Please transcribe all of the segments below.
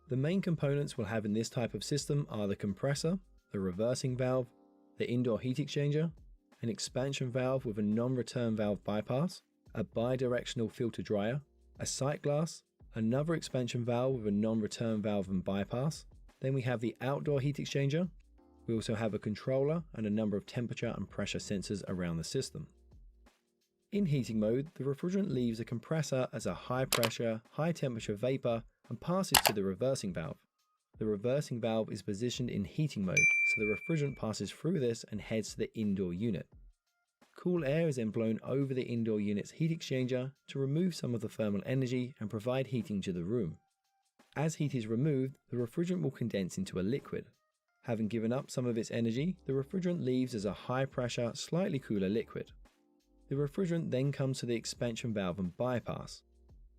The main components we'll have in this type of system are the compressor, the reversing valve, the indoor heat exchanger, an expansion valve with a non-return valve bypass, a bidirectional filter dryer, a sight glass, another expansion valve with a non-return valve and bypass. Then we have the outdoor heat exchanger. We also have a controller and a number of temperature and pressure sensors around the system. In heating mode, the refrigerant leaves the compressor as a high pressure, high temperature vapor and passes to the reversing valve. The reversing valve is positioned in heating mode, so the refrigerant passes through this and heads to the indoor unit. Cool air is then blown over the indoor unit's heat exchanger to remove some of the thermal energy and provide heating to the room. As heat is removed, the refrigerant will condense into a liquid. Having given up some of its energy, the refrigerant leaves as a high pressure, slightly cooler liquid. The refrigerant then comes to the expansion valve and bypass.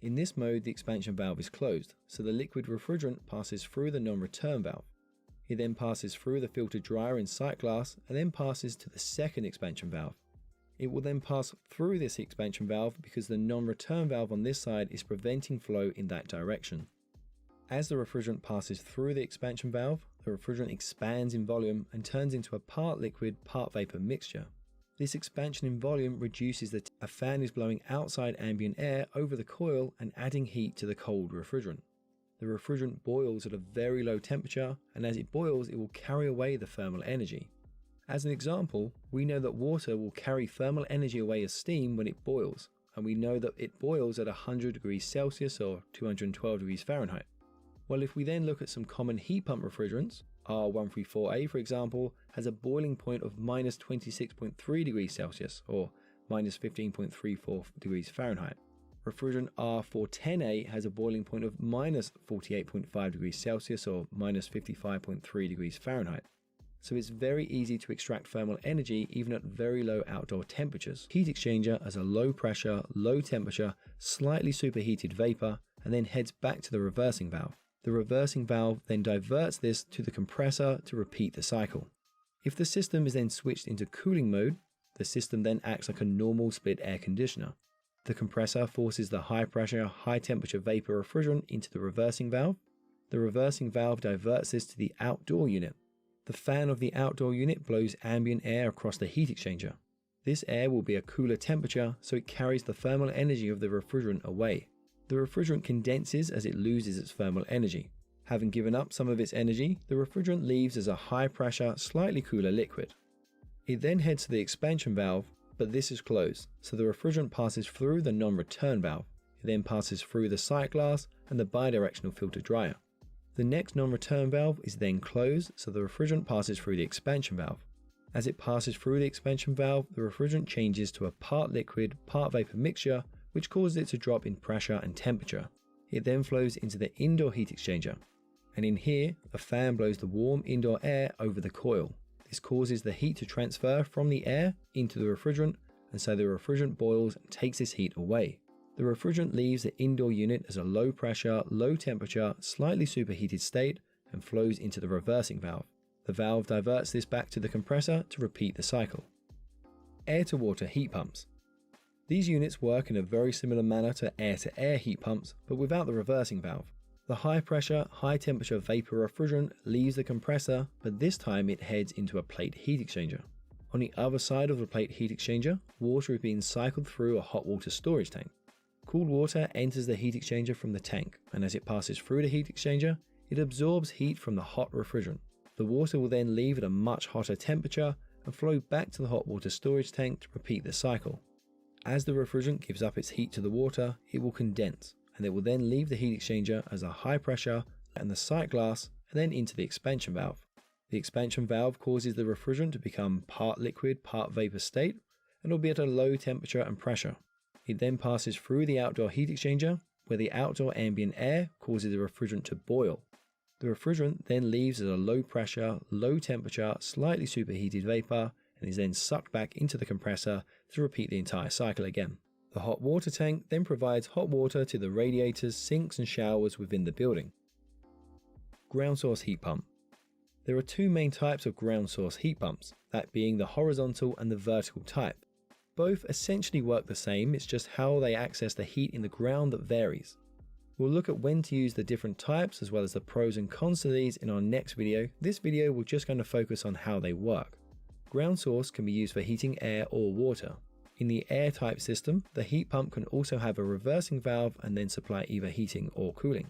In this mode, the expansion valve is closed, so the liquid refrigerant passes through the non-return valve. It then passes through the filter dryer and sight glass and then passes to the second expansion valve. It will then pass through this expansion valve because the non-return valve on this side is preventing flow in that direction. As the refrigerant passes through the expansion valve, the refrigerant expands in volume and turns into a part liquid, part vapor mixture. This expansion in volume reduces a fan is blowing outside ambient air over the coil and adding heat to the cold refrigerant. The refrigerant boils at a very low temperature, and as it boils, it will carry away the thermal energy. As an example, we know that water will carry thermal energy away as steam when it boils, and we know that it boils at 100 degrees Celsius or 212 degrees Fahrenheit. Well, if we then look at some common heat pump refrigerants, R134A for example, has a boiling point of minus 26.3 degrees Celsius or minus 15.34 degrees Fahrenheit. Refrigerant R410A has a boiling point of minus 48.5 degrees Celsius or minus 55.3 degrees Fahrenheit. So it's very easy to extract thermal energy even at very low outdoor temperatures. Heat exchanger as a low pressure, low temperature, slightly superheated vapor and then heads back to the reversing valve. The reversing valve then diverts this to the compressor to repeat the cycle. If the system is then switched into cooling mode, the system then acts like a normal split air conditioner. The compressor forces the high pressure, high temperature vapor refrigerant into the reversing valve. The reversing valve diverts this to the outdoor unit. The fan of the outdoor unit blows ambient air across the heat exchanger. This air will be a cooler temperature, so it carries the thermal energy of the refrigerant away. The refrigerant condenses as it loses its thermal energy. Having given up some of its energy, the refrigerant leaves as a high pressure, slightly cooler liquid. It then heads to the expansion valve, but this is closed, so the refrigerant passes through the non-return valve. It then passes through the sight glass and the bidirectional filter dryer. The next non-return valve is then closed, so the refrigerant passes through the expansion valve. As it passes through the expansion valve, the refrigerant changes to a part liquid, part vapor mixture, which causes it to drop in pressure and temperature. It then flows into the indoor heat exchanger, and in here, a fan blows the warm indoor air over the coil. This causes the heat to transfer from the air into the refrigerant, and so the refrigerant boils and takes this heat away. The refrigerant leaves the indoor unit as a low pressure, low temperature, slightly superheated state and flows into the reversing valve. The valve diverts this back to the compressor to repeat the cycle. Air-to-water heat pumps. These units work in a very similar manner to air-to-air heat pumps, but without the reversing valve. The high pressure, high temperature vapor refrigerant leaves the compressor, but this time it heads into a plate heat exchanger. On the other side of the plate heat exchanger, water is being cycled through a hot water storage tank. Cooled water enters the heat exchanger from the tank, and as it passes through the heat exchanger, it absorbs heat from the hot refrigerant. The water will then leave at a much hotter temperature and flow back to the hot water storage tank to repeat the cycle. As the refrigerant gives up its heat to the water, it will condense, and it will then leave the heat exchanger as a high pressure and the sight glass, and then into the expansion valve. The expansion valve causes the refrigerant to become part liquid, part vapor state, and will be at a low temperature and pressure. It then passes through the outdoor heat exchanger, where the outdoor ambient air causes the refrigerant to boil. The refrigerant then leaves as a low pressure, low temperature, slightly superheated vapor, and is then sucked back into the compressor to repeat the entire cycle again. The hot water tank then provides hot water to the radiators, sinks and showers within the building. Ground source heat pump. There are two main types of ground source heat pumps, that being the horizontal and the vertical type. Both essentially work the same, it's just how they access the heat in the ground that varies. We'll look at when to use the different types as well as the pros and cons to these in our next video. This video will just going to focus on how they work. Ground source can be used for heating air or water. In the air type system, the heat pump can also have a reversing valve and then supply either heating or cooling.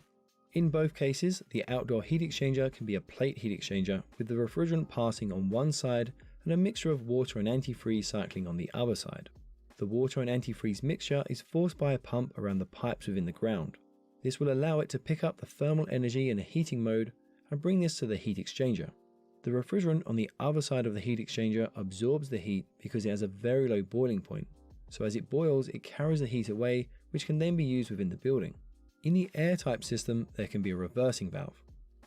In both cases, the outdoor heat exchanger can be a plate heat exchanger with the refrigerant passing on one side and a mixture of water and antifreeze cycling on the other side. The water and antifreeze mixture is forced by a pump around the pipes within the ground. This will allow it to pick up the thermal energy in a heating mode and bring this to the heat exchanger. The refrigerant on the other side of the heat exchanger absorbs the heat because it has a very low boiling point, so as it boils it carries the heat away, which can then be used within the building. In the air type system there can be a reversing valve.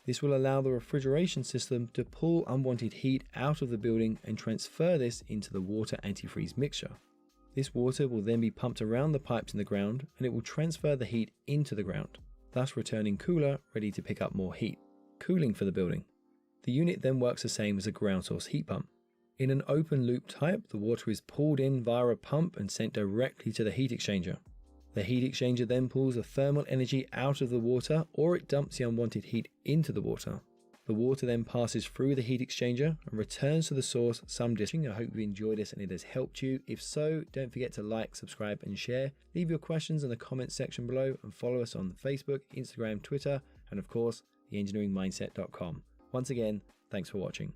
This will allow the refrigeration system to pull unwanted heat out of the building and transfer this into the water antifreeze mixture. This water will then be pumped around the pipes in the ground and it will transfer the heat into the ground, thus returning cooler ready to pick up more heat. Cooling for the building. The unit then works the same as a ground source heat pump. In an open loop type, the water is pulled in via a pump and sent directly to the heat exchanger. The heat exchanger then pulls the thermal energy out of the water or it dumps the unwanted heat into the water. The water then passes through the heat exchanger and returns to the source some distance. I hope you enjoyed this and it has helped you. If so, don't forget to like, subscribe and share. Leave your questions in the comments section below and follow us on Facebook, Instagram, Twitter and of course, theengineeringmindset.com. Once again, thanks for watching.